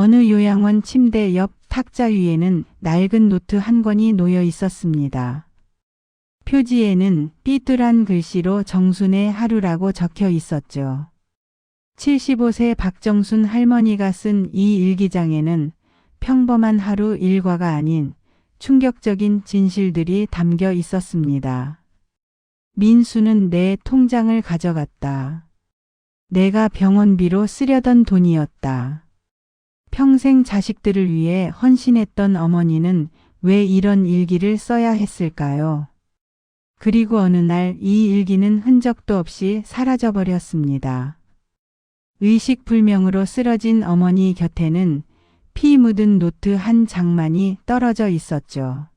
어느 요양원 침대 옆 탁자 위에는 낡은 노트 한 권이 놓여 있었습니다. 표지에는 삐뚤한 글씨로 정순의 하루라고 적혀 있었죠. 75세 박정순 할머니가 쓴 이 일기장에는 평범한 하루 일과가 아닌 충격적인 진실들이 담겨 있었습니다. 민수는 내 통장을 가져갔다. 내가 병원비로 쓰려던 돈이었다. 평생 자식들을 위해 헌신했던 어머니는 왜 이런 일기를 써야 했을까요? 그리고 어느 날 이 일기는 흔적도 없이 사라져버렸습니다. 의식불명으로 쓰러진 어머니 곁에는 피 묻은 노트 한 장만이 떨어져 있었죠.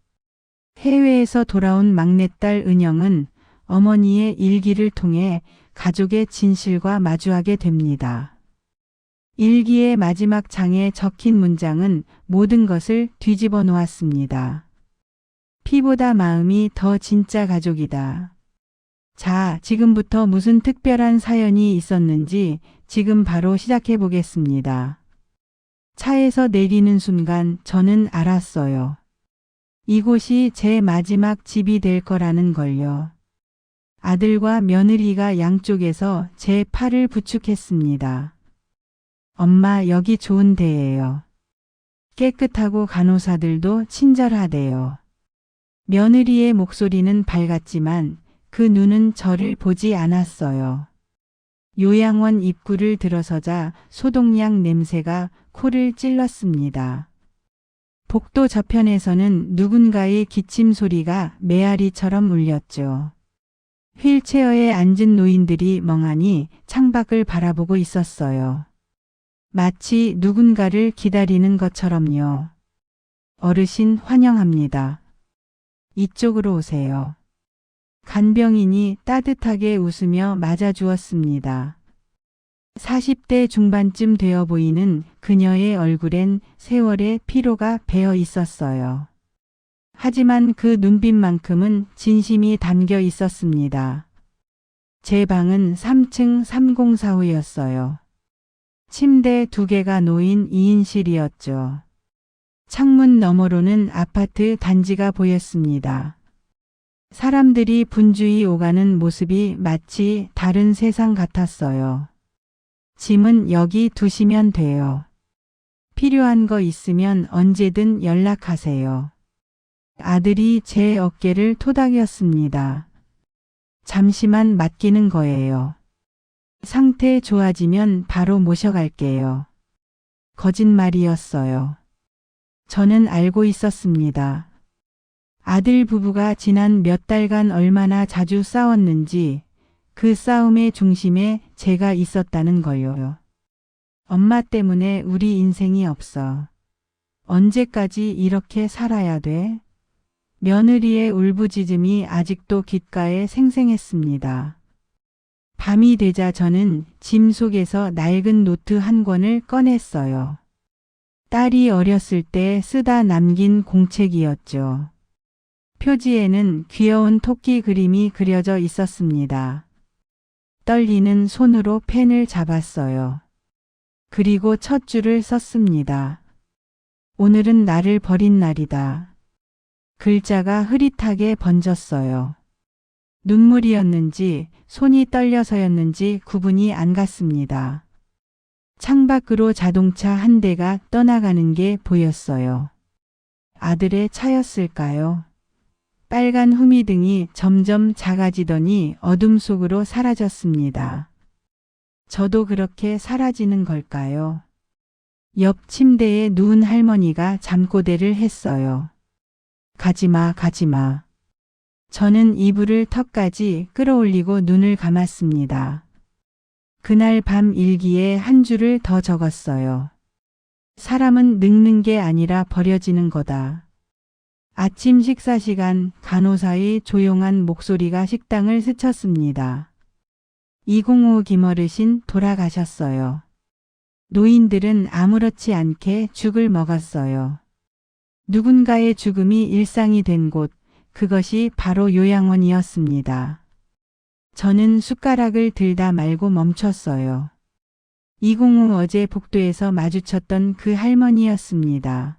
해외에서 돌아온 막내딸 은영은 어머니의 일기를 통해 가족의 진실과 마주하게 됩니다. 일기의 마지막 장에 적힌 문장은 모든 것을 뒤집어 놓았습니다. 피보다 마음이 더 진짜 가족이다. 자, 지금부터 무슨 특별한 사연이 있었는지 지금 바로 시작해 보겠습니다. 차에서 내리는 순간 저는 알았어요. 이곳이 제 마지막 집이 될 거라는 걸요. 아들과 며느리가 양쪽에서 제 팔을 부축했습니다. 엄마, 여기 좋은 데예요. 깨끗하고 간호사들도 친절하대요. 며느리의 목소리는 밝았지만 그 눈은 저를 보지 않았어요. 요양원 입구를 들어서자 소독약 냄새가 코를 찔렀습니다. 복도 저편에서는 누군가의 기침 소리가 메아리처럼 울렸죠. 휠체어에 앉은 노인들이 멍하니 창밖을 바라보고 있었어요. 마치 누군가를 기다리는 것처럼요. 어르신 환영합니다. 이쪽으로 오세요. 간병인이 따뜻하게 웃으며 맞아주었습니다. 40대 중반쯤 되어 보이는 그녀의 얼굴엔 세월의 피로가 배어 있었어요. 하지만 그 눈빛만큼은 진심이 담겨 있었습니다. 제 방은 3층 3045였어요. 침대 2개가 놓인 2인실이었죠. 창문 너머로는 아파트 단지가 보였습니다. 사람들이 분주히 오가는 모습이 마치 다른 세상 같았어요. 짐은 여기 두시면 돼요. 필요한 거 있으면 언제든 연락하세요. 아들이 제 어깨를 토닥였습니다. 잠시만 맡기는 거예요. 상태 좋아지면 바로 모셔갈게요. 거짓말이었어요. 저는 알고 있었습니다. 아들 부부가 지난 몇 달간 얼마나 자주 싸웠는지 그 싸움의 중심에 제가 있었다는 걸요. 엄마 때문에 우리 인생이 없어. 언제까지 이렇게 살아야 돼? 며느리의 울부짖음이 아직도 귓가에 생생했습니다. 밤이 되자 저는 짐 속에서 낡은 노트 한 권을 꺼냈어요. 딸이 어렸을 때 쓰다 남긴 공책이었죠. 표지에는 귀여운 토끼 그림이 그려져 있었습니다. 떨리는 손으로 펜을 잡았어요. 그리고 첫 줄을 썼습니다. 오늘은 나를 버린 날이다. 글자가 흐릿하게 번졌어요. 눈물이었는지 손이 떨려서였는지 구분이 안 갔습니다. 창밖으로 자동차 한 대가 떠나가는 게 보였어요. 아들의 차였을까요? 빨간 후미등이 점점 작아지더니 어둠 속으로 사라졌습니다. 저도 그렇게 사라지는 걸까요? 옆 침대에 누운 할머니가 잠꼬대를 했어요. 가지마, 가지마. 저는 이불을 턱까지 끌어올리고 눈을 감았습니다. 그날 밤 일기에 한 줄을 더 적었어요. 사람은 늙는 게 아니라 버려지는 거다. 아침 식사 시간 간호사의 조용한 목소리가 식당을 스쳤습니다. 205 김어르신 돌아가셨어요. 노인들은 아무렇지 않게 죽을 먹었어요. 누군가의 죽음이 일상이 된 곳, 그것이 바로 요양원이었습니다. 저는 숟가락을 들다 말고 멈췄어요. 이공우 어제 복도에서 마주쳤던 그 할머니였습니다.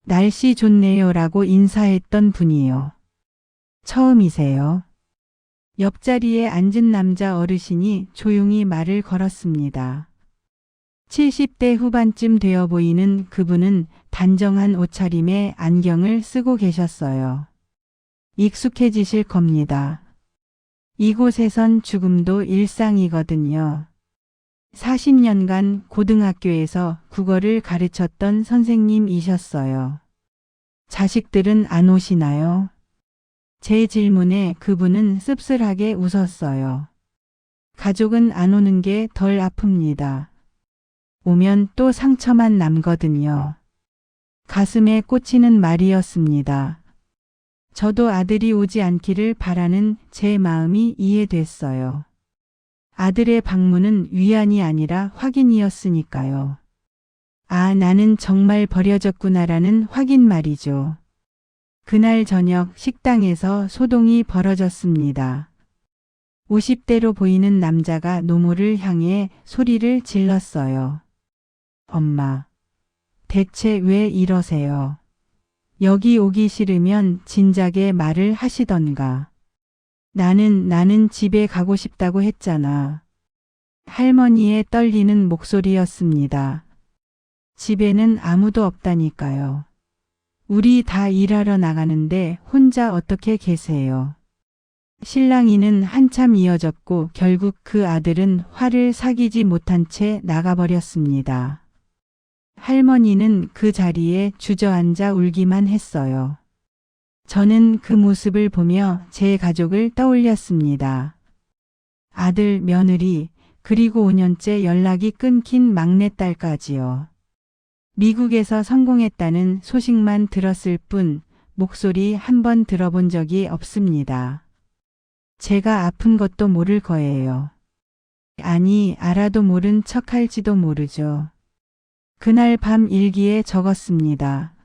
날씨 좋네요라고 인사했던 분이요. 처음이세요? 옆자리에 앉은 남자 어르신이 조용히 말을 걸었습니다. 70대 후반쯤 되어 보이는 그분은 단정한 옷차림에 안경을 쓰고 계셨어요. 익숙해지실 겁니다. 이곳에선 죽음도 일상이거든요. 40년간 고등학교에서 국어를 가르쳤던 선생님이셨어요. 자식들은 안 오시나요? 제 질문에 그분은 씁쓸하게 웃었어요. 가족은 안 오는 게 덜 아픕니다. 오면 또 상처만 남거든요. 가슴에 꽂히는 말이었습니다. 저도 아들이 오지 않기를 바라는 제 마음이 이해됐어요. 아들의 방문은 위안이 아니라 확인이었으니까요. 아, 나는 정말 버려졌구나라는 확인 말이죠. 그날 저녁 식당에서 소동이 벌어졌습니다. 50대로 보이는 남자가 노모를 향해 소리를 질렀어요. 엄마, 대체 왜 이러세요? 여기 오기 싫으면 진작에 말을 하시던가. 나는 집에 가고 싶다고 했잖아. 할머니의 떨리는 목소리였습니다. 집에는 아무도 없다니까요. 우리 다 일하러 나가는데 혼자 어떻게 계세요? 실랑이는 한참 이어졌고 결국 그 아들은 화를 사귀지 못한 채 나가버렸습니다. 할머니는 그 자리에 주저앉아 울기만 했어요. 저는 그 모습을 보며 제 가족을 떠올렸습니다. 아들, 며느리, 그리고 5년째 연락이 끊긴 막내딸까지요. 미국에서 성공했다는 소식만 들었을 뿐 목소리 한 번 들어본 적이 없습니다. 제가 아픈 것도 모를 거예요. 아니, 알아도 모른 척 할지도 모르죠. 그날 밤 일기에 적었습니다.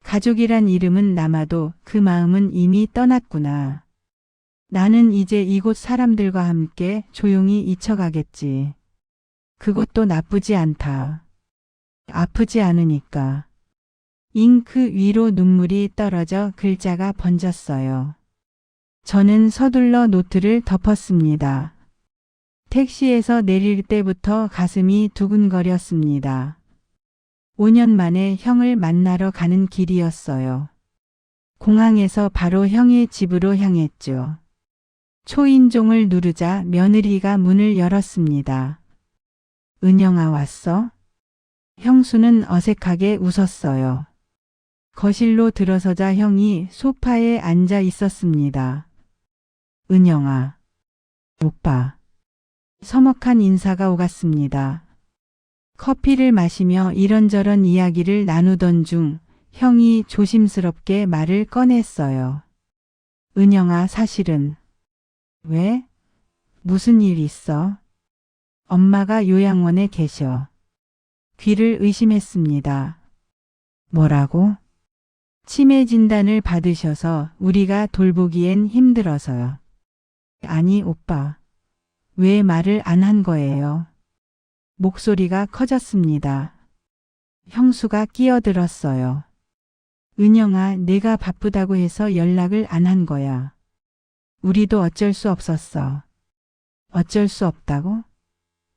가족이란 이름은 남아도 그 마음은 이미 떠났구나. 나는 이제 이곳 사람들과 함께 조용히 잊혀가겠지. 그것도 나쁘지 않다. 아프지 않으니까. 잉크 위로 눈물이 떨어져 글자가 번졌어요. 저는 서둘러 노트를 덮었습니다. 택시에서 내릴 때부터 가슴이 두근거렸습니다. 5년 만에 형을 만나러 가는 길이었어요. 공항에서 바로 형의 집으로 향했죠. 초인종을 누르자 며느리가 문을 열었습니다. 은영아, 왔어? 형수는 어색하게 웃었어요. 거실로 들어서자 형이 소파에 앉아 있었습니다. 은영아, 오빠. 서먹한 인사가 오갔습니다. 커피를 마시며 이런저런 이야기를 나누던 중 형이 조심스럽게 말을 꺼냈어요. 은영아, 사실은. 왜? 무슨 일 있어? 엄마가 요양원에 계셔. 귀를 의심했습니다. 뭐라고? 치매 진단을 받으셔서 우리가 돌보기엔 힘들어서요. 아니, 오빠. 왜 말을 안 한 거예요? 목소리가 커졌습니다. 형수가 끼어들었어요. 은영아, 내가 바쁘다고 해서 연락을 안 한 거야. 우리도 어쩔 수 없었어. 어쩔 수 없다고?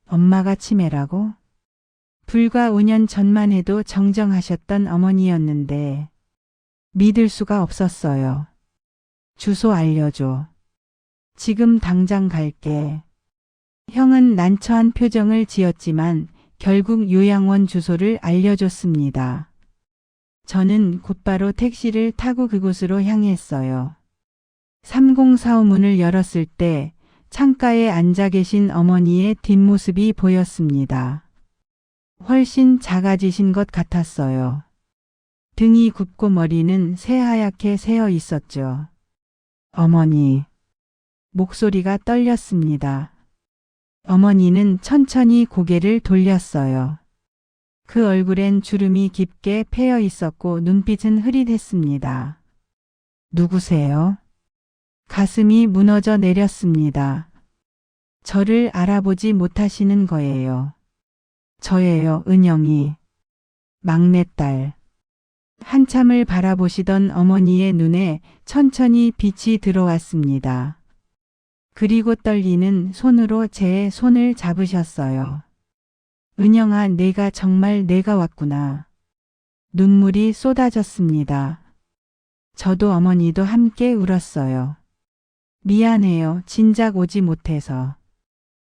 엄마가 치매라고? 불과 5년 전만 해도 정정하셨던 어머니였는데 믿을 수가 없었어요. 주소 알려줘. 지금 당장 갈게. 형은 난처한 표정을 지었지만 결국 요양원 주소를 알려줬습니다. 저는 곧바로 택시를 타고 그곳으로 향했어요. 3045 문을 열었을 때 창가에 앉아 계신 어머니의 뒷모습이 보였습니다. 훨씬 작아지신 것 같았어요. 등이 굽고 머리는 새하얗게 새어 있었죠. 어머니. 목소리가 떨렸습니다. 어머니는 천천히 고개를 돌렸어요. 그 얼굴엔 주름이 깊게 패여 있었고 눈빛은 흐릿했습니다. 누구세요? 가슴이 무너져 내렸습니다. 저를 알아보지 못하시는 거예요. 저예요, 은영이. 막내딸. 한참을 바라보시던 어머니의 눈에 천천히 빛이 들어왔습니다. 그리고 떨리는 손으로 제 손을 잡으셨어요. 은영아, 내가 왔구나. 눈물이 쏟아졌습니다. 저도 어머니도 함께 울었어요. 미안해요. 진작 오지 못해서.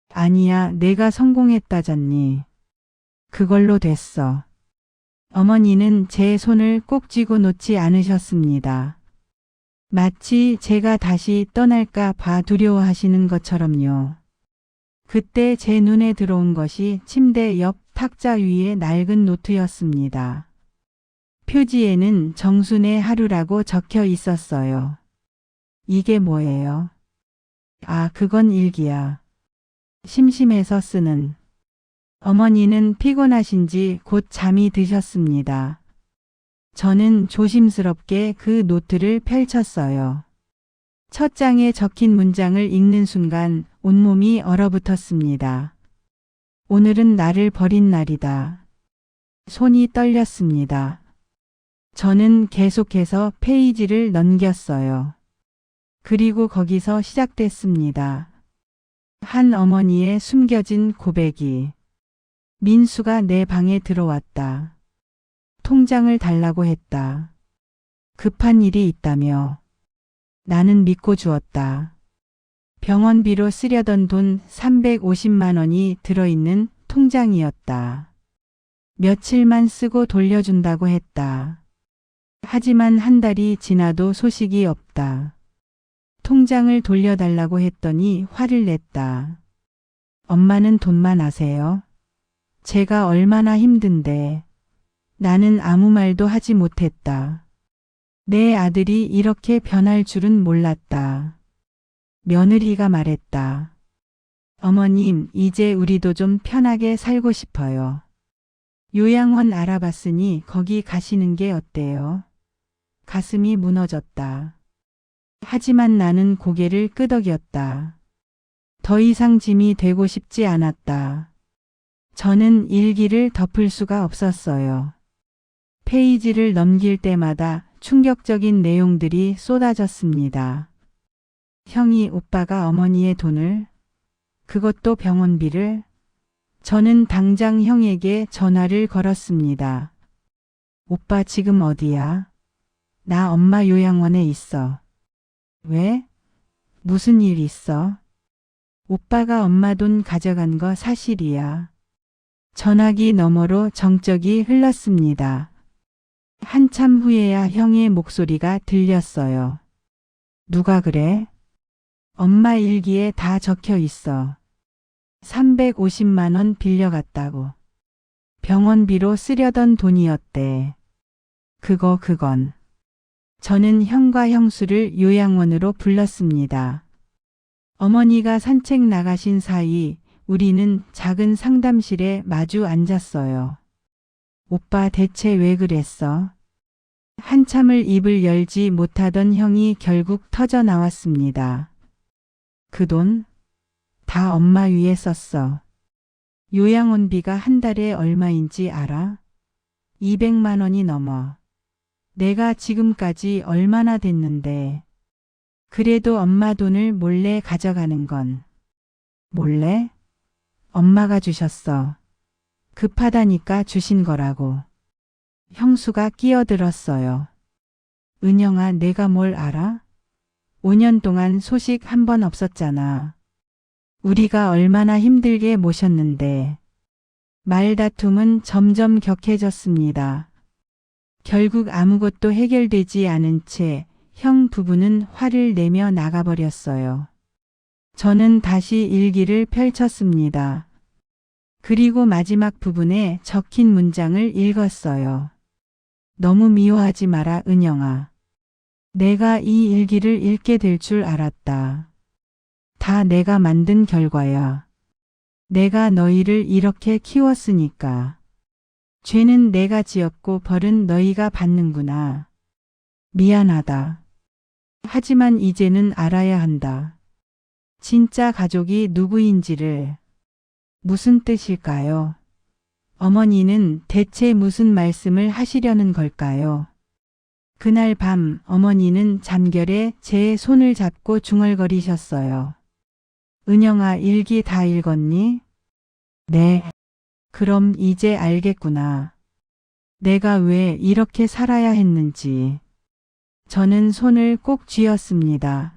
아니야, 내가 성공했다잖니. 그걸로 됐어. 어머니는 제 손을 꼭 쥐고 놓지 않으셨습니다. 마치 제가 다시 떠날까 봐 두려워하시는 것처럼요. 그때 제 눈에 들어온 것이 침대 옆 탁자 위의 낡은 노트였습니다. 표지에는 정순의 하루라고 적혀 있었어요. 이게 뭐예요? 아, 그건 일기야. 심심해서 쓰는. 어머니는 피곤하신지 곧 잠이 드셨습니다. 저는 조심스럽게 그 노트를 펼쳤어요. 첫 장에 적힌 문장을 읽는 순간 온몸이 얼어붙었습니다. 오늘은 나를 버린 날이다. 손이 떨렸습니다. 저는 계속해서 페이지를 넘겼어요. 그리고 거기서 시작됐습니다. 한 어머니의 숨겨진 고백이. 민수가 내 방에 들어왔다. 통장을 달라고 했다. 급한 일이 있다며. 나는 믿고 주었다. 병원비로 쓰려던 돈 350만 원이 들어있는 통장이었다. 며칠만 쓰고 돌려준다고 했다. 하지만 한 달이 지나도 소식이 없다. 통장을 돌려달라고 했더니 화를 냈다. 엄마는 돈만 아세요? 제가 얼마나 힘든데. 나는 아무 말도 하지 못했다. 내 아들이 이렇게 변할 줄은 몰랐다. 며느리가 말했다. 어머님, 이제 우리도 좀 편하게 살고 싶어요. 요양원 알아봤으니 거기 가시는 게 어때요? 가슴이 무너졌다. 하지만 나는 고개를 끄덕였다. 더 이상 짐이 되고 싶지 않았다. 저는 일기를 덮을 수가 없었어요. 페이지를 넘길 때마다 충격적인 내용들이 쏟아졌습니다. 형이 오빠가 어머니의 돈을, 그것도 병원비를. 저는 당장 형에게 전화를 걸었습니다. 오빠 지금 어디야? 나 엄마 요양원에 있어. 왜? 무슨 일 있어? 오빠가 엄마 돈 가져간 거 사실이야. 전화기 너머로 정적이 흘렀습니다. 한참 후에야 형의 목소리가 들렸어요. 누가 그래? 엄마 일기에 다 적혀 있어. 350만 원 빌려갔다고. 병원비로 쓰려던 돈이었대. 그건. 저는 형과 형수를 요양원으로 불렀습니다. 어머니가 산책 나가신 사이 우리는 작은 상담실에 마주 앉았어요. 오빠 대체 왜 그랬어? 한참을 입을 열지 못하던 형이 결국 터져 나왔습니다. 그 돈? 다 엄마 위에 썼어. 요양원비가 한 달에 얼마인지 알아? 200만 원이 넘어. 내가 지금까지 얼마나 됐는데. 그래도 엄마 돈을 몰래 가져가는 건. 몰래? 엄마가 주셨어. 급하다니까 주신 거라고. 형수가 끼어들었어요. 은영아, 내가 뭘 알아? 5년 동안 소식 한 번 없었잖아. 우리가 얼마나 힘들게 모셨는데. 말다툼은 점점 격해졌습니다. 결국 아무것도 해결되지 않은 채 형 부부는 화를 내며 나가버렸어요. 저는 다시 일기를 펼쳤습니다. 그리고 마지막 부분에 적힌 문장을 읽었어요. 너무 미워하지 마라, 은영아. 내가 이 일기를 읽게 될 줄 알았다. 다 내가 만든 결과야. 내가 너희를 이렇게 키웠으니까. 죄는 내가 지었고 벌은 너희가 받는구나. 미안하다. 하지만 이제는 알아야 한다. 진짜 가족이 누구인지를. 무슨 뜻일까요? 어머니는 대체 무슨 말씀을 하시려는 걸까요? 그날 밤 어머니는 잠결에 제 손을 잡고 중얼거리셨어요. 은영아, 일기 다 읽었니? 네. 그럼 이제 알겠구나. 내가 왜 이렇게 살아야 했는지. 저는 손을 꼭 쥐었습니다.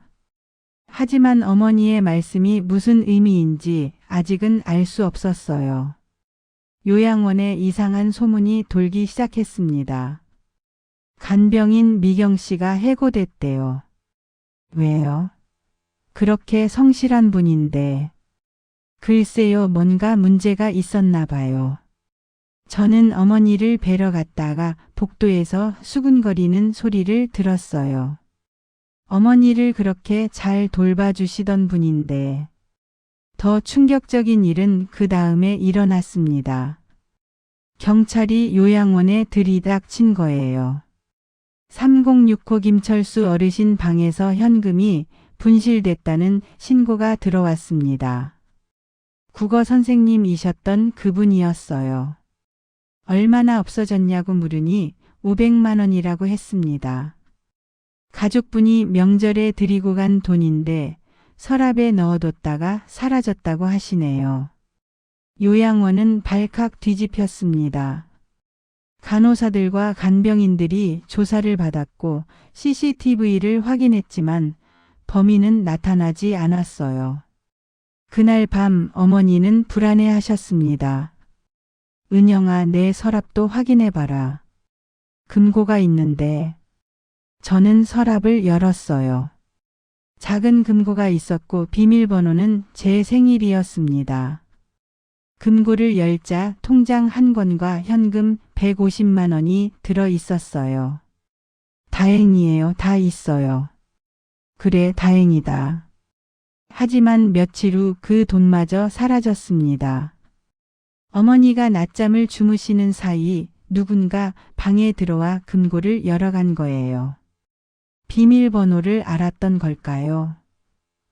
하지만 어머니의 말씀이 무슨 의미인지 아직은 알 수 없었어요. 요양원에 이상한 소문이 돌기 시작했습니다. 간병인 미경 씨가 해고됐대요. 왜요? 그렇게 성실한 분인데. 글쎄요, 뭔가 문제가 있었나 봐요. 저는 어머니를 뵈러 갔다가 복도에서 수군거리는 소리를 들었어요. 어머니를 그렇게 잘 돌봐주시던 분인데. 더 충격적인 일은 그 다음에 일어났습니다. 경찰이 요양원에 들이닥친 거예요. 3069 김철수 어르신 방에서 현금이 분실됐다는 신고가 들어왔습니다. 국어 선생님이셨던 그분이었어요. 얼마나 없어졌냐고 물으니 500만 원이라고 했습니다. 가족분이 명절에 드리고 간 돈인데 서랍에 넣어뒀다가 사라졌다고 하시네요. 요양원은 발칵 뒤집혔습니다. 간호사들과 간병인들이 조사를 받았고 CCTV를 확인했지만 범인은 나타나지 않았어요. 그날 밤 어머니는 불안해하셨습니다. 은영아, 내 서랍도 확인해봐라. 금고가 있는데. 저는 서랍을 열었어요. 작은 금고가 있었고 비밀번호는 제 생일이었습니다. 금고를 열자 통장 한 권과 현금 150만 원이 들어 있었어요. 다행이에요. 다 있어요. 그래, 다행이다. 하지만 며칠 후 그 돈마저 사라졌습니다. 어머니가 낮잠을 주무시는 사이 누군가 방에 들어와 금고를 열어간 거예요. 비밀번호를 알았던 걸까요?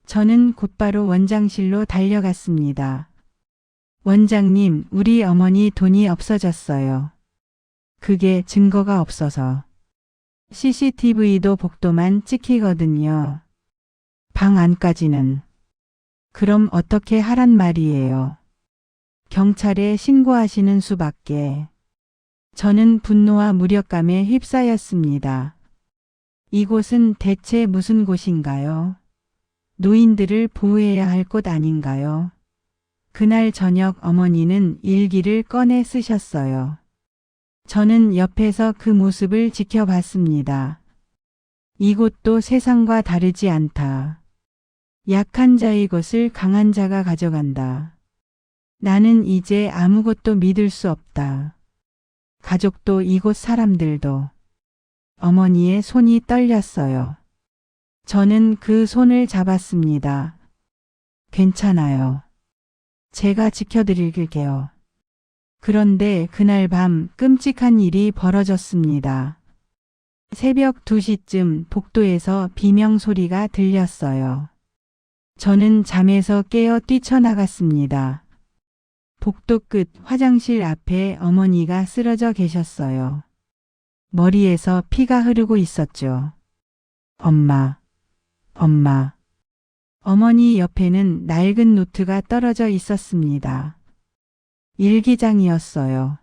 저는 곧바로 원장실로 달려갔습니다. 원장님, 우리 어머니 돈이 없어졌어요. 그게 증거가 없어서. CCTV도 복도만 찍히거든요. 방 안까지는. 그럼 어떻게 하란 말이에요? 경찰에 신고하시는 수밖에. 저는 분노와 무력감에 휩싸였습니다. 이곳은 대체 무슨 곳인가요? 노인들을 보호해야 할 곳 아닌가요? 그날 저녁 어머니는 일기를 꺼내 쓰셨어요. 저는 옆에서 그 모습을 지켜봤습니다. 이곳도 세상과 다르지 않다. 약한 자의 것을 강한 자가 가져간다. 나는 이제 아무것도 믿을 수 없다. 가족도 이곳 사람들도. 어머니의 손이 떨렸어요. 저는 그 손을 잡았습니다. 괜찮아요. 제가 지켜드릴게요. 그런데 그날 밤 끔찍한 일이 벌어졌습니다. 새벽 2시쯤 복도에서 비명 소리가 들렸어요. 저는 잠에서 깨어 뛰쳐나갔습니다. 복도 끝 화장실 앞에 어머니가 쓰러져 계셨어요. 머리에서 피가 흐르고 있었죠. 엄마, 엄마. 어머니 옆에는 낡은 노트가 떨어져 있었습니다. 일기장이었어요.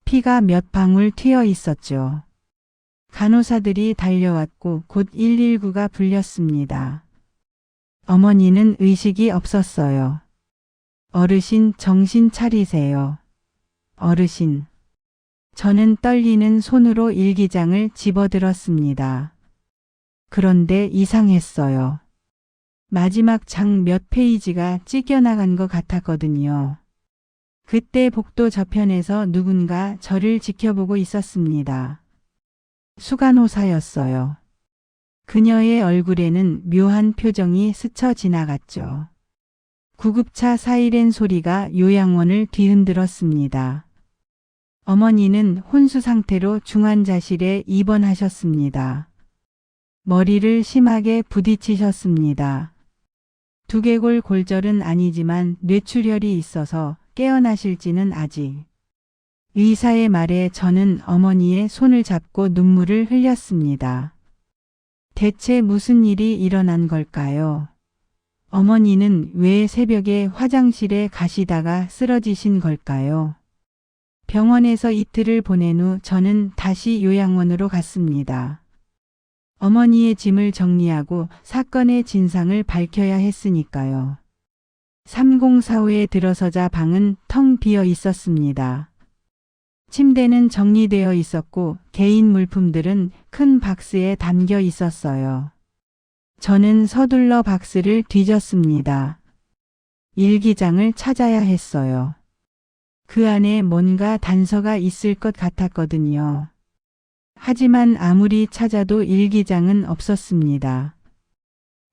피가 몇 방울 튀어 있었죠. 간호사들이 달려왔고 곧 119가 불렸습니다. 어머니는 의식이 없었어요. 어르신, 정신 차리세요. 어르신. 저는 떨리는 손으로 일기장을 집어들었습니다. 그런데 이상했어요. 마지막 장 몇 페이지가 찢겨나간 것 같았거든요. 그때 복도 저편에서 누군가 저를 지켜보고 있었습니다. 수간호사였어요. 그녀의 얼굴에는 묘한 표정이 스쳐 지나갔죠. 구급차 사이렌 소리가 요양원을 뒤흔들었습니다. 어머니는 혼수 상태로 중환자실에 입원하셨습니다. 머리를 심하게 부딪히셨습니다. 두개골 골절은 아니지만 뇌출혈이 있어서 깨어나실지는 아직 의사의 말에 저는 어머니의 손을 잡고 눈물을 흘렸습니다. 대체 무슨 일이 일어난 걸까요? 어머니는 왜 새벽에 화장실에 가시다가 쓰러지신 걸까요? 병원에서 이틀을 보낸 후 저는 다시 요양원으로 갔습니다. 어머니의 짐을 정리하고 사건의 진상을 밝혀야 했으니까요. 3045에 들어서자 방은 텅 비어 있었습니다. 침대는 정리되어 있었고 개인 물품들은 큰 박스에 담겨 있었어요. 저는 서둘러 박스를 뒤졌습니다. 일기장을 찾아야 했어요. 그 안에 뭔가 단서가 있을 것 같았거든요. 하지만 아무리 찾아도 일기장은 없었습니다.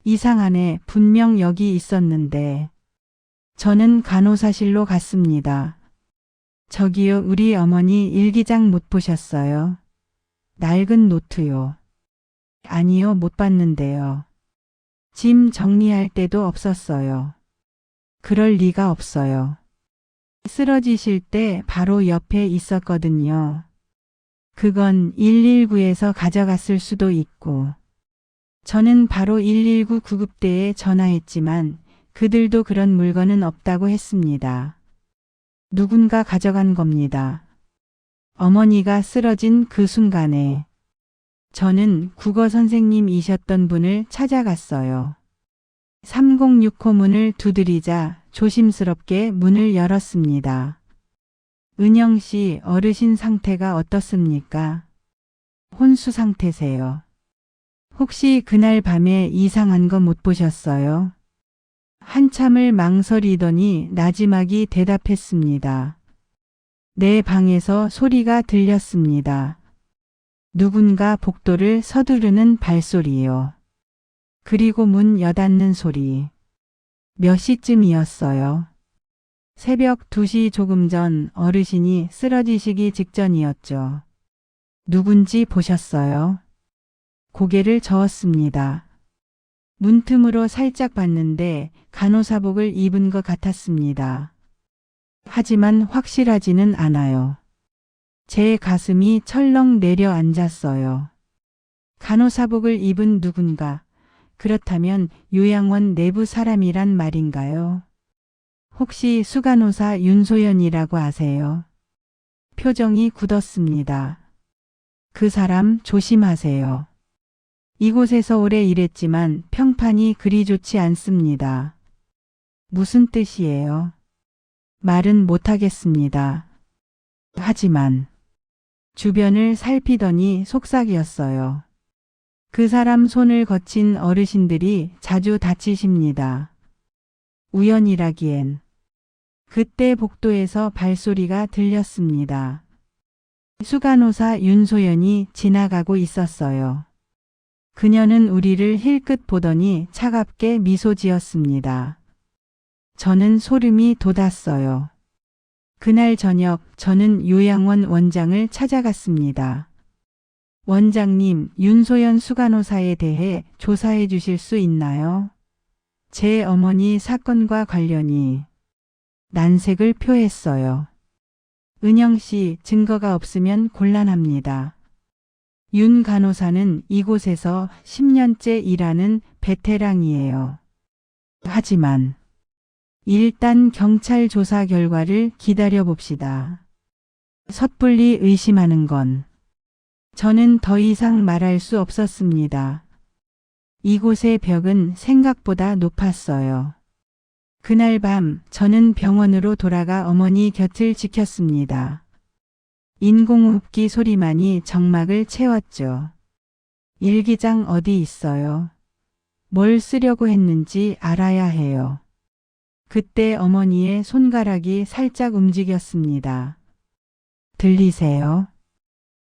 이상하네, 분명 여기 있었는데. 저는 간호사실로 갔습니다. 저기요, 우리 어머니 일기장 못 보셨어요? 낡은 노트요. 아니요, 못 봤는데요. 짐 정리할 때도 없었어요. 그럴 리가 없어요. 쓰러지실 때 바로 옆에 있었거든요. 그건 119에서 가져갔을 수도 있고. 저는 바로 119 구급대에 전화했지만 그들도 그런 물건은 없다고 했습니다. 누군가 가져간 겁니다. 어머니가 쓰러진 그 순간에 저는 국어 선생님이셨던 분을 찾아갔어요. 306호 문을 두드리자 조심스럽게 문을 열었습니다. 은영 씨, 어르신 상태가 어떻습니까? 혼수 상태세요. 혹시 그날 밤에 이상한 거 못 보셨어요? 한참을 망설이더니 나지막이 대답했습니다. 내 방에서 소리가 들렸습니다. 누군가 복도를 서두르는 발소리요. 그리고 문 여닫는 소리. 몇 시쯤이었어요? 새벽 2시 조금 전, 어르신이 쓰러지시기 직전이었죠. 누군지 보셨어요? 고개를 저었습니다. 문틈으로 살짝 봤는데 간호사복을 입은 것 같았습니다. 하지만 확실하지는 않아요. 제 가슴이 철렁 내려앉았어요. 간호사복을 입은 누군가, 그렇다면 요양원 내부 사람이란 말인가요? 혹시 수간호사 윤소연이라고 아세요? 표정이 굳었습니다. 그 사람 조심하세요. 이곳에서 오래 일했지만 평판이 그리 좋지 않습니다. 무슨 뜻이에요? 말은 못하겠습니다. 하지만 주변을 살피더니 속삭였어요. 그 사람 손을 거친 어르신들이 자주 다치십니다. 우연이라기엔. 그때 복도에서 발소리가 들렸습니다. 수간호사 윤소연이 지나가고 있었어요. 그녀는 우리를 힐끗 보더니 차갑게 미소 지었습니다. 저는 소름이 돋았어요. 그날 저녁 저는 요양원 원장을 찾아갔습니다. 원장님, 윤소연 수간호사에 대해 조사해 주실 수 있나요? 제 어머니 사건과 관련이 난색을 표했어요. 은영 씨, 증거가 없으면 곤란합니다. 윤 간호사는 이곳에서 10년째 일하는 베테랑이에요. 하지만 일단 경찰 조사 결과를 기다려봅시다. 섣불리 의심하는 건 저는 더 이상 말할 수 없었습니다. 이곳의 벽은 생각보다 높았어요. 그날 밤 저는 병원으로 돌아가 어머니 곁을 지켰습니다. 인공호흡기 소리만이 정막을 채웠죠. 일기장 어디 있어요? 뭘 쓰려고 했는지 알아야 해요. 그때 어머니의 손가락이 살짝 움직였습니다. 들리세요?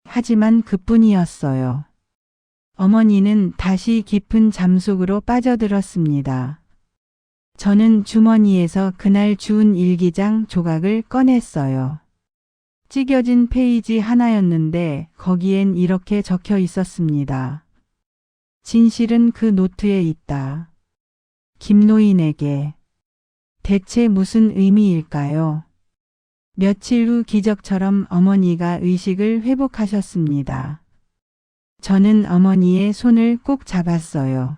하지만 그뿐이었어요. 어머니는 다시 깊은 잠속으로 빠져들었습니다. 저는 주머니에서 그날 주운 일기장 조각을 꺼냈어요. 찢겨진 페이지 하나였는데 거기엔 이렇게 적혀 있었습니다. 진실은 그 노트에 있다. 김노인에게. 대체 무슨 의미일까요? 며칠 후 기적처럼 어머니가 의식을 회복하셨습니다. 저는 어머니의 손을 꼭 잡았어요.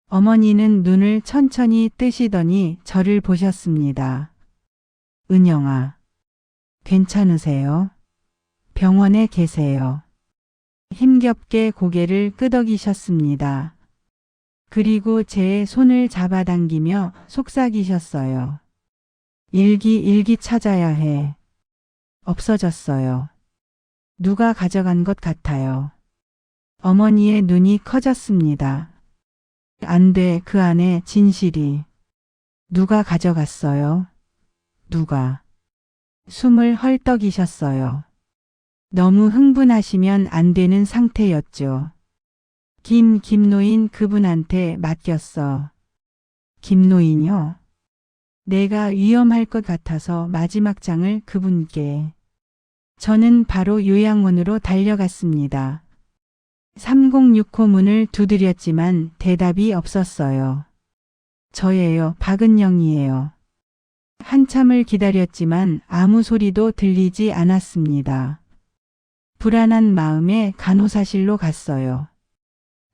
어머니는 눈을 천천히 뜨시더니 저를 보셨습니다. 은영아, 괜찮으세요? 병원에 계세요. 힘겹게 고개를 끄덕이셨습니다. 그리고 제 손을 잡아당기며 속삭이셨어요. 일기 찾아야 해. 없어졌어요. 누가 가져간 것 같아요. 어머니의 눈이 커졌습니다. 안 돼, 그 안에 진실이. 누가 가져갔어요? 누가? 숨을 헐떡이셨어요. 너무 흥분하시면 안 되는 상태였죠. 김노인 그분한테 맡겼어. 김노인요? 내가 위험할 것 같아서 마지막 장을 그분께. 저는 바로 요양원으로 달려갔습니다. 3065 문을 두드렸지만 대답이 없었어요. 저예요, 박은영이에요. 한참을 기다렸지만 아무 소리도 들리지 않았습니다. 불안한 마음에 간호사실로 갔어요.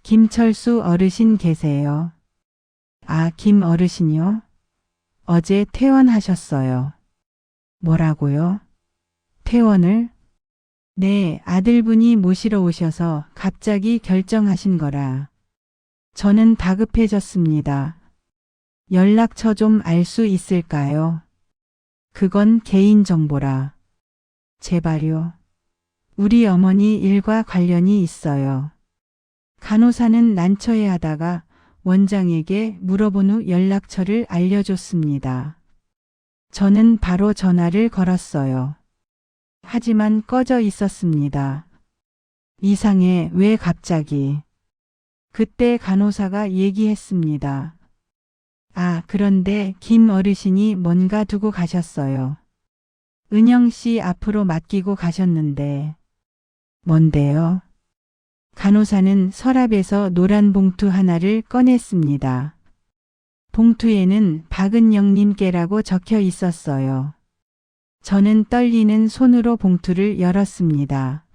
김철수 어르신 계세요? 아, 김 어르신이요? 어제 퇴원하셨어요. 뭐라고요? 퇴원을? 네, 아들분이 모시러 오셔서 갑자기 결정하신 거라. 저는 다급해졌습니다. 연락처 좀 알 수 있을까요? 그건 개인정보라. 제발요. 우리 어머니 일과 관련이 있어요. 간호사는 난처해하다가 원장에게 물어본 후 연락처를 알려줬습니다. 저는 바로 전화를 걸었어요. 하지만 꺼져 있었습니다. 이상해, 왜 갑자기? 그때 간호사가 얘기했습니다. 아, 그런데 김 어르신이 뭔가 두고 가셨어요. 은영 씨 앞으로 맡기고 가셨는데. 뭔데요? 간호사는 서랍에서 노란 봉투 하나를 꺼냈습니다. 봉투에는 박은영님께라고 적혀 있었어요. 저는 떨리는 손으로 봉투를 열었습니다.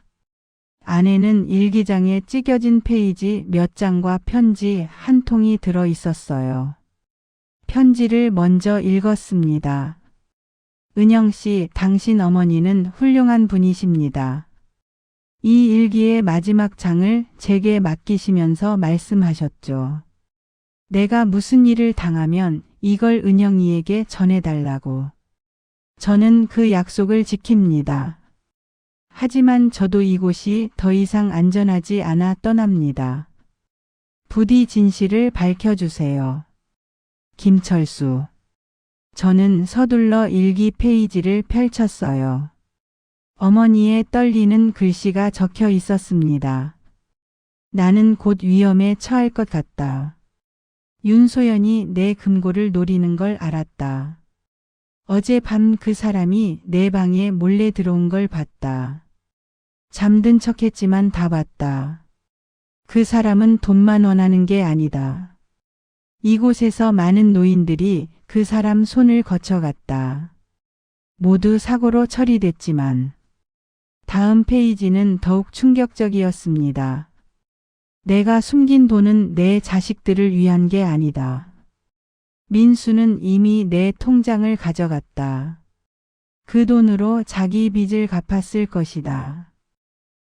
안에는 일기장에 찢겨진 페이지 몇 장과 편지 한 통이 들어 있었어요. 편지를 먼저 읽었습니다. 은영 씨, 당신 어머니는 훌륭한 분이십니다. 이 일기의 마지막 장을 제게 맡기시면서 말씀하셨죠. 내가 무슨 일을 당하면 이걸 은영이에게 전해달라고. 저는 그 약속을 지킵니다. 하지만 저도 이곳이 더 이상 안전하지 않아 떠납니다. 부디 진실을 밝혀주세요. 김철수. 저는 서둘러 일기 페이지를 펼쳤어요. 어머니의 떨리는 글씨가 적혀 있었습니다. 나는 곧 위험에 처할 것 같다. 윤소연이 내 금고를 노리는 걸 알았다. 어젯밤 그 사람이 내 방에 몰래 들어온 걸 봤다. 잠든 척했지만 다 봤다. 그 사람은 돈만 원하는 게 아니다. 이곳에서 많은 노인들이 그 사람 손을 거쳐갔다. 모두 사고로 처리됐지만 다음 페이지는 더욱 충격적이었습니다. 내가 숨긴 돈은 내 자식들을 위한 게 아니다. 민수는 이미 내 통장을 가져갔다. 그 돈으로 자기 빚을 갚았을 것이다.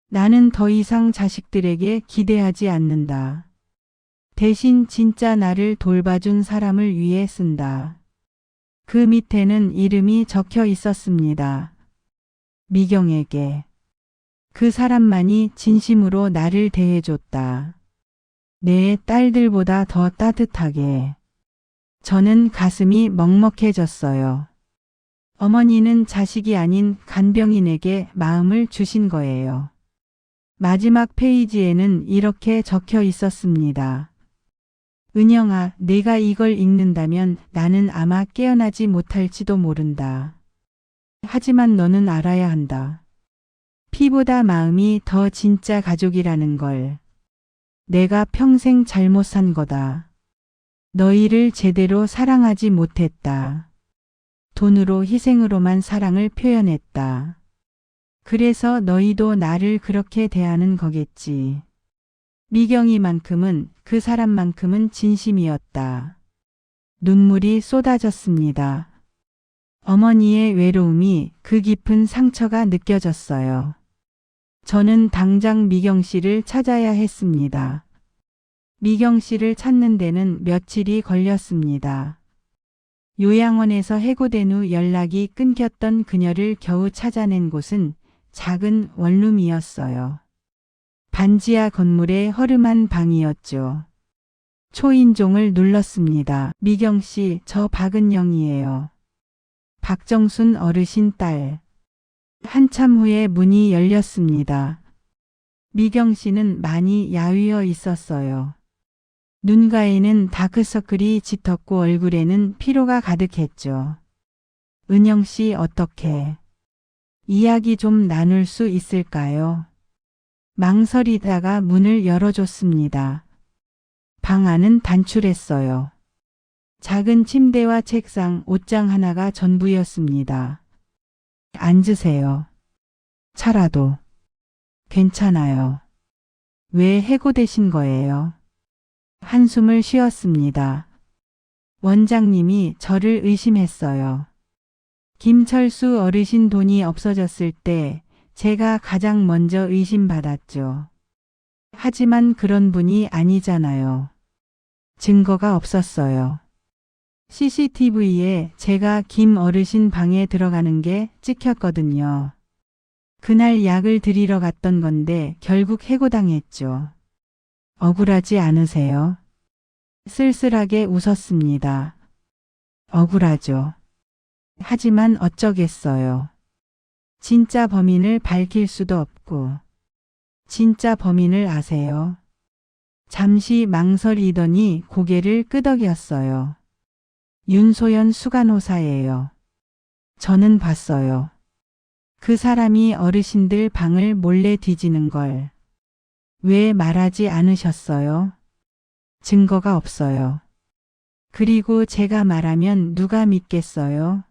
나는 더 이상 자식들에게 기대하지 않는다. 대신 진짜 나를 돌봐준 사람을 위해 쓴다. 그 밑에는 이름이 적혀 있었습니다. 미경에게. 그 사람만이 진심으로 나를 대해줬다. 내 딸들보다 더 따뜻하게. 저는 가슴이 먹먹해졌어요. 어머니는 자식이 아닌 간병인에게 마음을 주신 거예요. 마지막 페이지에는 이렇게 적혀 있었습니다. 은영아, 내가 이걸 읽는다면 나는 아마 깨어나지 못할지도 모른다. 하지만 너는 알아야 한다. 피보다 마음이 더 진짜 가족이라는 걸. 내가 평생 잘못 산 거다. 너희를 제대로 사랑하지 못했다. 돈으로 희생으로만 사랑을 표현했다. 그래서 너희도 나를 그렇게 대하는 거겠지. 미경이만큼은 그 사람만큼은 진심이었다. 눈물이 쏟아졌습니다. 어머니의 외로움이 그 깊은 상처가 느껴졌어요. 저는 당장 미경 씨를 찾아야 했습니다. 미경 씨를 찾는 데는 며칠이 걸렸습니다. 요양원에서 해고된 후 연락이 끊겼던 그녀를 겨우 찾아낸 곳은 작은 원룸이었어요. 반지하 건물의 허름한 방이었죠. 초인종을 눌렀습니다. 미경 씨, 저 박은영이에요. 박정순 어르신 딸. 한참 후에 문이 열렸습니다. 미경 씨는 많이 야위어 있었어요. 눈가에는 다크서클이 짙었고 얼굴에는 피로가 가득했죠. 은영 씨 어떻게? 이야기 좀 나눌 수 있을까요? 망설이다가 문을 열어줬습니다. 방 안은 단출했어요. 작은 침대와 책상, 옷장 하나가 전부였습니다. 앉으세요. 차라도. 괜찮아요. 왜 해고되신 거예요? 한숨을 쉬었습니다. 원장님이 저를 의심했어요. 김철수 어르신 돈이 없어졌을 때 제가 가장 먼저 의심받았죠. 하지만 그런 분이 아니잖아요. 증거가 없었어요. CCTV에 제가 김 어르신 방에 들어가는 게 찍혔거든요. 그날 약을 드리러 갔던 건데 결국 해고당했죠. 억울하지 않으세요? 쓸쓸하게 웃었습니다. 억울하죠. 하지만 어쩌겠어요. 진짜 범인을 밝힐 수도 없고. 진짜 범인을 아세요? 잠시 망설이더니 고개를 끄덕였어요. 윤소연 수간호사예요. 저는 봤어요. 그 사람이 어르신들 방을 몰래 뒤지는 걸. 왜 말하지 않으셨어요? 증거가 없어요. 그리고 제가 말하면 누가 믿겠어요?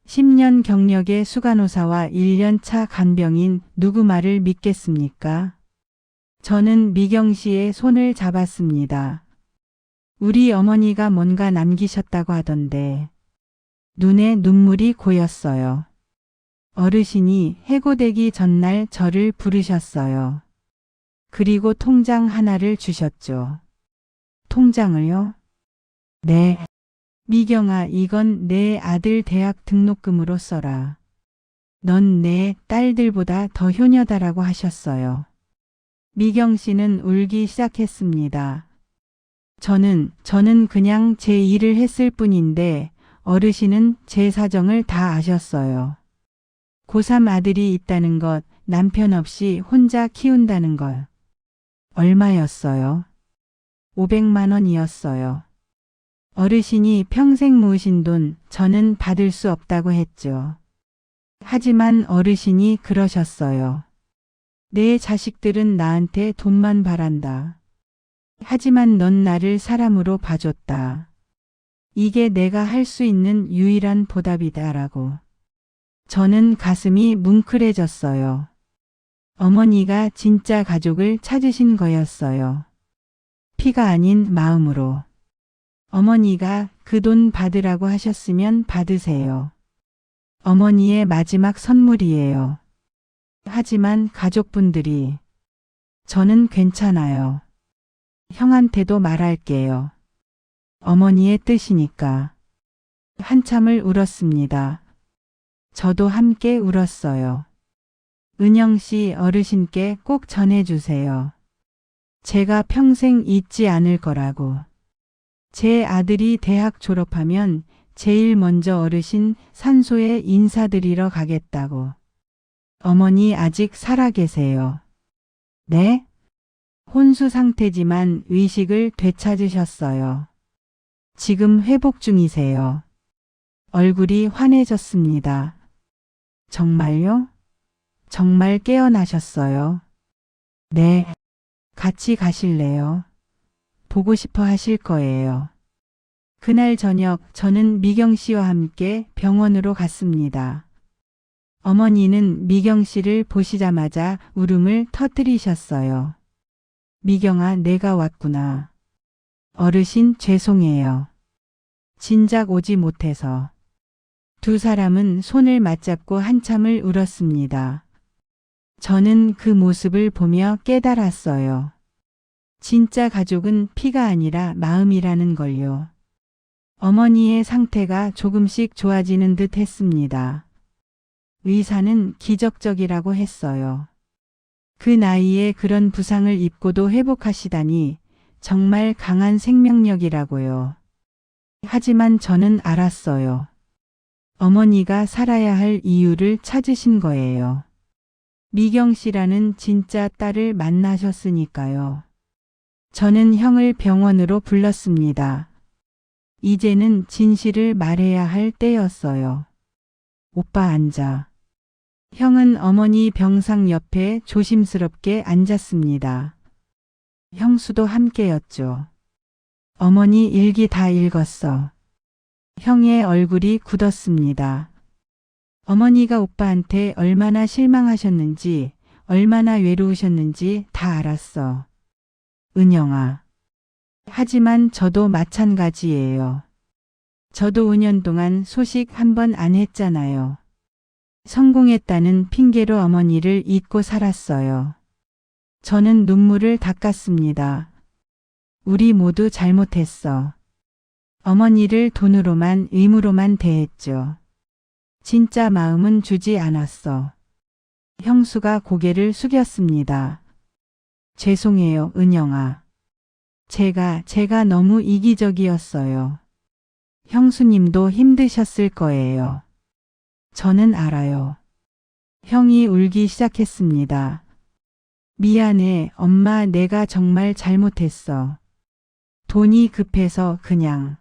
10년 경력의 수간호사와 1년 차 간병인 누구 말을 믿겠습니까? 저는 미경 씨의 손을 잡았습니다. 우리 어머니가 뭔가 남기셨다고 하던데. 눈에 눈물이 고였어요. 어르신이 해고되기 전날 저를 부르셨어요. 그리고 통장 하나를 주셨죠. 통장을요? 네. 미경아, 이건 내 아들 대학 등록금으로 써라. 넌 내 딸들보다 더 효녀다라고 하셨어요. 미경 씨는 울기 시작했습니다. 저는 그냥 제 일을 했을 뿐인데 어르신은 제 사정을 다 아셨어요. 고3 아들이 있다는 것, 남편 없이 혼자 키운다는 것. 얼마였어요? 500만 원이었어요. 어르신이 평생 모으신 돈 저는 받을 수 없다고 했죠. 하지만 어르신이 그러셨어요. 내 자식들은 나한테 돈만 바란다. 하지만 넌 나를 사람으로 봐줬다. 이게 내가 할 수 있는 유일한 보답이다라고. 저는 가슴이 뭉클해졌어요. 어머니가 진짜 가족을 찾으신 거였어요. 피가 아닌 마음으로. 어머니가 그 돈 받으라고 하셨으면 받으세요. 어머니의 마지막 선물이에요. 하지만 가족분들이. 저는 괜찮아요. 형한테도 말할게요. 어머니의 뜻이니까. 한참을 울었습니다. 저도 함께 울었어요. 은영 씨 어르신께 꼭 전해주세요. 제가 평생 잊지 않을 거라고. 제 아들이 대학 졸업하면 제일 먼저 어르신 산소에 인사드리러 가겠다고. 어머니 아직 살아계세요. 네? 혼수 상태지만 의식을 되찾으셨어요. 지금 회복 중이세요. 얼굴이 환해졌습니다. 정말요? 정말 깨어나셨어요? 네. 같이 가실래요? 보고 싶어 하실 거예요. 그날 저녁 저는 미경 씨와 함께 병원으로 갔습니다. 어머니는 미경 씨를 보시자마자 울음을 터뜨리셨어요. 미경아, 내가 왔구나. 어르신 죄송해요. 진작 오지 못해서. 두 사람은 손을 맞잡고 한참을 울었습니다. 저는 그 모습을 보며 깨달았어요. 진짜 가족은 피가 아니라 마음이라는 걸요. 어머니의 상태가 조금씩 좋아지는 듯 했습니다. 의사는 기적적이라고 했어요. 그 나이에 그런 부상을 입고도 회복하시다니 정말 강한 생명력이라고요. 하지만 저는 알았어요. 어머니가 살아야 할 이유를 찾으신 거예요. 미경 씨라는 진짜 딸을 만나셨으니까요. 저는 형을 병원으로 불렀습니다. 이제는 진실을 말해야 할 때였어요. 오빠 앉아. 형은 어머니 병상 옆에 조심스럽게 앉았습니다. 형수도 함께였죠. 어머니 일기 다 읽었어. 형의 얼굴이 굳었습니다. 어머니가 오빠한테 얼마나 실망하셨는지, 얼마나 외로우셨는지 다 알았어. 은영아. 하지만 저도 마찬가지예요. 저도 5년 동안 소식 한 번 안 했잖아요. 성공했다는 핑계로 어머니를 잊고 살았어요. 저는 눈물을 닦았습니다. 우리 모두 잘못했어. 어머니를 돈으로만, 의무로만 대했죠. 진짜 마음은 주지 않았어. 형수가 고개를 숙였습니다. 죄송해요, 은영아. 제가 너무 이기적이었어요. 형수님도 힘드셨을 거예요. 저는 알아요. 형이 울기 시작했습니다. 미안해, 엄마, 내가 정말 잘못했어. 돈이 급해서 그냥.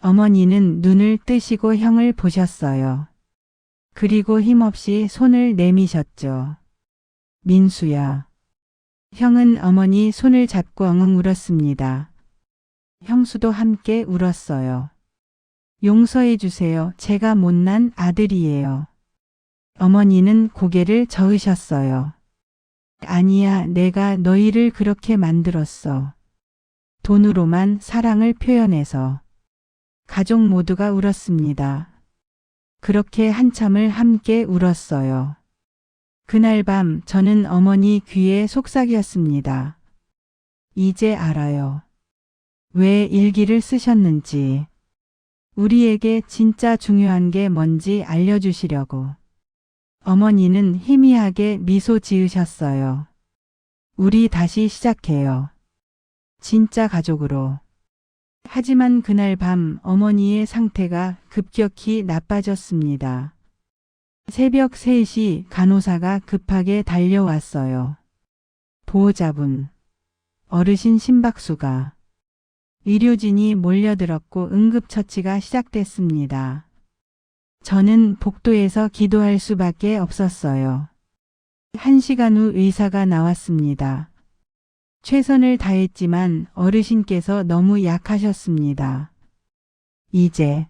어머니는 눈을 뜨시고 형을 보셨어요. 그리고 힘없이 손을 내미셨죠. 민수야. 형은 어머니 손을 잡고 엉엉 울었습니다. 형수도 함께 울었어요. 용서해 주세요. 제가 못난 아들이에요. 어머니는 고개를 저으셨어요. 아니야, 내가 너희를 그렇게 만들었어. 돈으로만 사랑을 표현해서. 가족 모두가 울었습니다. 그렇게 한참을 함께 울었어요. 그날 밤 저는 어머니 귀에 속삭였습니다. 이제 알아요. 왜 일기를 쓰셨는지. 우리에게 진짜 중요한 게 뭔지 알려주시려고. 어머니는 희미하게 미소 지으셨어요. 우리 다시 시작해요. 진짜 가족으로. 하지만 그날 밤 어머니의 상태가 급격히 나빠졌습니다. 새벽 3시 간호사가 급하게 달려왔어요. 보호자분. 어르신 심박수가. 의료진이 몰려들었고 응급처치가 시작됐습니다. 저는 복도에서 기도할 수밖에 없었어요. 1시간 후 의사가 나왔습니다. 최선을 다했지만 어르신께서 너무 약하셨습니다. 이제.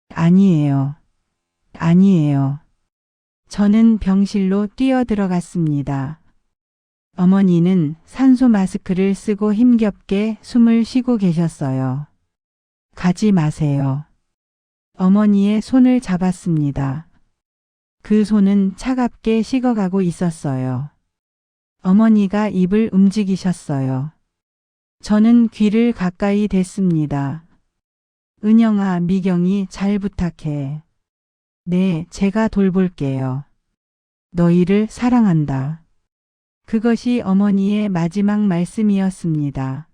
아니에요. 아니에요. 저는 병실로 뛰어들어갔습니다. 어머니는 산소 마스크를 쓰고 힘겹게 숨을 쉬고 계셨어요. 가지 마세요. 어머니의 손을 잡았습니다. 그 손은 차갑게 식어가고 있었어요. 어머니가 입을 움직이셨어요. 저는 귀를 가까이 댔습니다. 은영아, 미경이 잘 부탁해. 네, 제가 돌볼게요. 너희를 사랑한다. 그것이 어머니의 마지막 말씀이었습니다.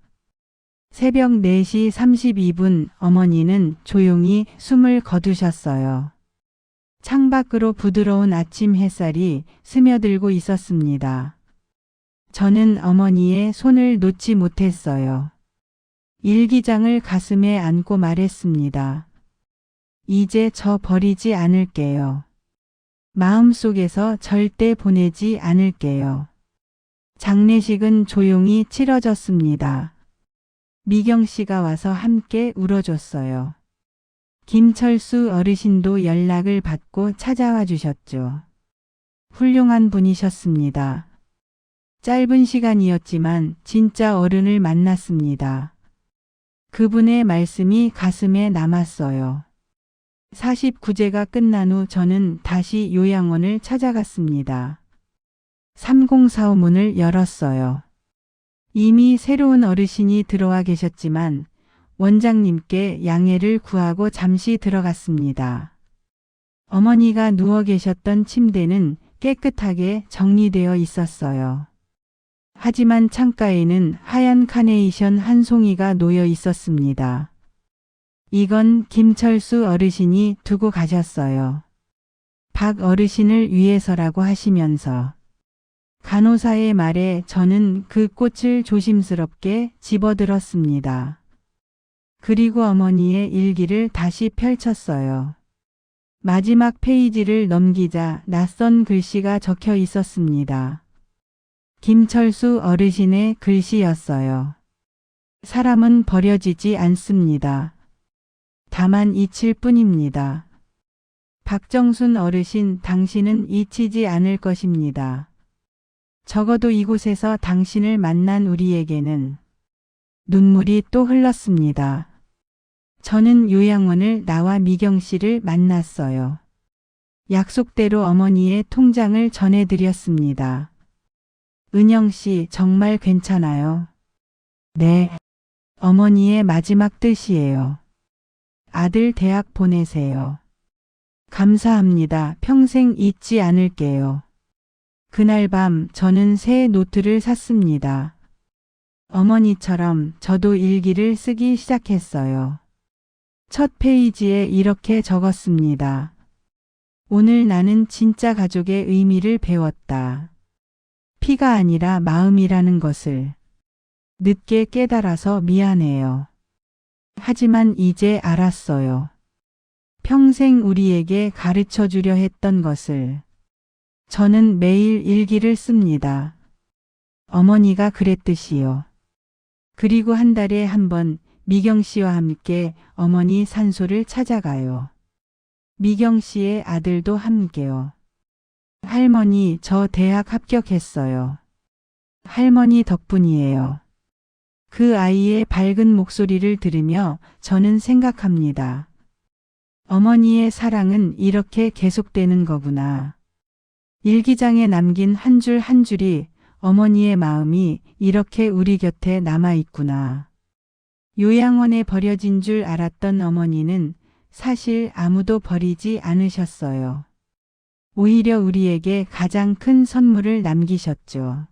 새벽 4시 32분 어머니는 조용히 숨을 거두셨어요. 창밖으로 부드러운 아침 햇살이 스며들고 있었습니다. 저는 어머니의 손을 놓지 못했어요. 일기장을 가슴에 안고 말했습니다. 이제 저 버리지 않을게요. 마음속에서 절대 보내지 않을게요. 장례식은 조용히 치러졌습니다. 미경 씨가 와서 함께 울어줬어요. 김철수 어르신도 연락을 받고 찾아와 주셨죠. 훌륭한 분이셨습니다. 짧은 시간이었지만 진짜 어른을 만났습니다. 그분의 말씀이 가슴에 남았어요. 49제가 끝난 후 저는 다시 요양원을 찾아갔습니다. 3045 문을 열었어요. 이미 새로운 어르신이 들어와 계셨지만 원장님께 양해를 구하고 잠시 들어갔습니다. 어머니가 누워 계셨던 침대는 깨끗하게 정리되어 있었어요. 하지만 창가에는 하얀 카네이션 한 송이가 놓여 있었습니다. 이건 김철수 어르신이 두고 가셨어요. 박 어르신을 위해서라고 하시면서. 간호사의 말에 저는 그 꽃을 조심스럽게 집어들었습니다. 그리고 어머니의 일기를 다시 펼쳤어요. 마지막 페이지를 넘기자 낯선 글씨가 적혀 있었습니다. 김철수 어르신의 글씨였어요. 사람은 버려지지 않습니다. 다만 잊힐 뿐입니다. 박정순 어르신, 당신은 잊히지 않을 것입니다. 적어도 이곳에서 당신을 만난 우리에게는. 눈물이 또 흘렀습니다. 저는 요양원을 나와 미경 씨를 만났어요. 약속대로 어머니의 통장을 전해드렸습니다. 은영 씨, 정말 괜찮아요? 네. 어머니의 마지막 뜻이에요. 아들 대학 보내세요. 감사합니다. 평생 잊지 않을게요. 그날 밤 저는 새 노트를 샀습니다. 어머니처럼 저도 일기를 쓰기 시작했어요. 첫 페이지에 이렇게 적었습니다. 오늘 나는 진짜 가족의 의미를 배웠다. 피가 아니라 마음이라는 것을. 늦게 깨달아서 미안해요. 하지만 이제 알았어요. 평생 우리에게 가르쳐 주려 했던 것을. 저는 매일 일기를 씁니다. 어머니가 그랬듯이요. 그리고 한 달에 한 번 미경 씨와 함께 어머니 산소를 찾아가요. 미경 씨의 아들도 함께요. 할머니, 저 대학 합격했어요. 할머니 덕분이에요. 그 아이의 밝은 목소리를 들으며 저는 생각합니다. 어머니의 사랑은 이렇게 계속되는 거구나. 일기장에 남긴 한 줄 한 줄이 어머니의 마음이 이렇게 우리 곁에 남아있구나. 요양원에 버려진 줄 알았던 어머니는 사실 아무도 버리지 않으셨어요. 오히려 우리에게 가장 큰 선물을 남기셨죠.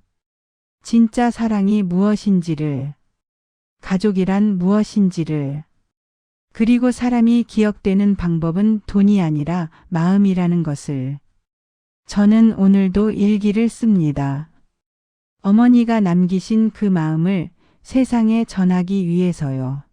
진짜 사랑이 무엇인지를, 가족이란 무엇인지를, 그리고 사람이 기억되는 방법은 돈이 아니라 마음이라는 것을. 저는 오늘도 일기를 씁니다. 어머니가 남기신 그 마음을 세상에 전하기 위해서요.